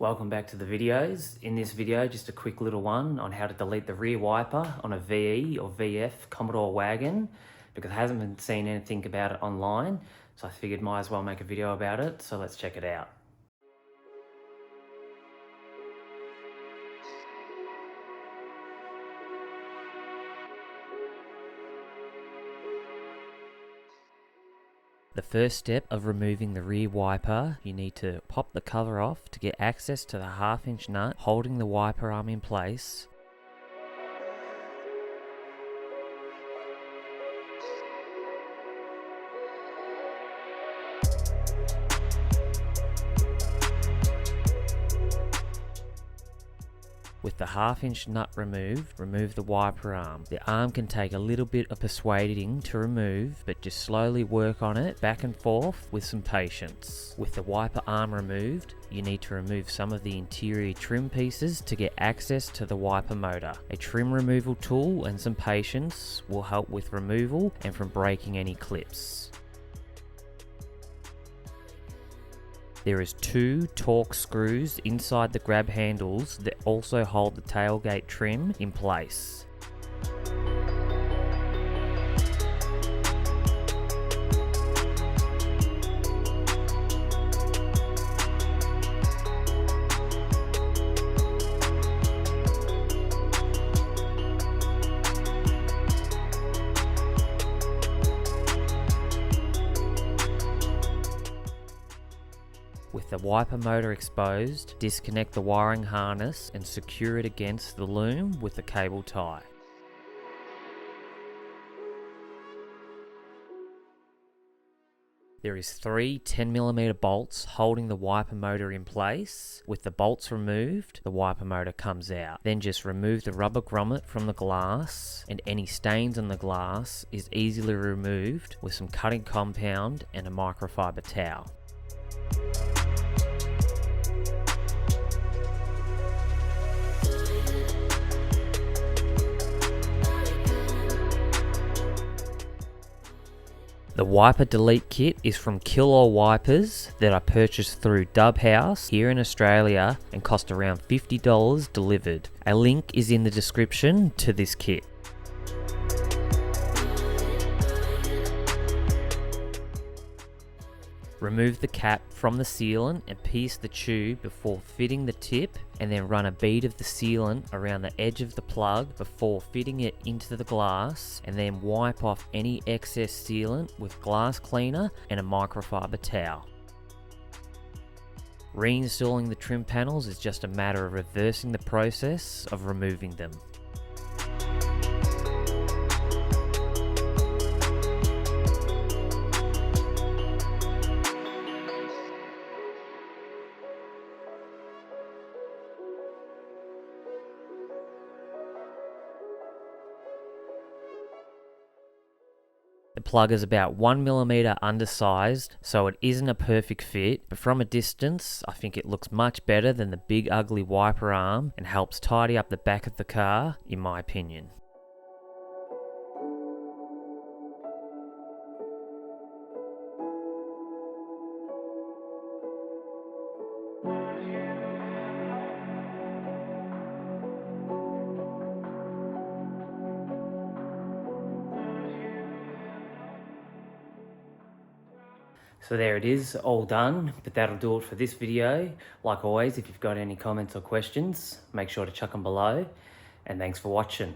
Welcome back to the videos. In this video, just a quick little one on how to delete the rear wiper on a VE or VF Commodore Wagon, because I haven't been seeing anything about it online, so I figured might as well make a video about it, so let's check it out. The first step of removing the rear wiper, you need to pop the cover off to get access to the 1/2" nut holding the wiper arm in place. With the 1/2" nut removed, remove the wiper arm. The arm can take a little bit of persuading to remove, but just slowly work on it back and forth with some patience. With the wiper arm removed, you need to remove some of the interior trim pieces to get access to the wiper motor. A trim removal tool and some patience will help with removal and from breaking any clips. There is 2 Torx screws inside the grab handles that also hold the tailgate trim in place. With the wiper motor exposed, disconnect the wiring harness and secure it against the loom with a cable tie. There is 3 10mm bolts holding the wiper motor in place. With the bolts removed, the wiper motor comes out. Then just remove the rubber grommet from the glass, and any stains on the glass is easily removed with some cutting compound and a microfiber towel. The wiper delete kit is from Kill All Wipers that I purchased through Dub House here in Australia and cost around $50 delivered. A link is in the description to this kit. Remove the cap from the sealant and pierce the tube before fitting the tip, and then run a bead of the sealant around the edge of the plug before fitting it into the glass, and then wipe off any excess sealant with glass cleaner and a microfiber towel. Reinstalling the trim panels is just a matter of reversing the process of removing them. The plug is about 1mm undersized, so it isn't a perfect fit, but from a distance, I think it looks much better than the big ugly wiper arm and helps tidy up the back of the car, in my opinion. So there it is, all done, but that'll do it for this video. Like always, if you've got any comments or questions, make sure to chuck them below, and thanks for watching.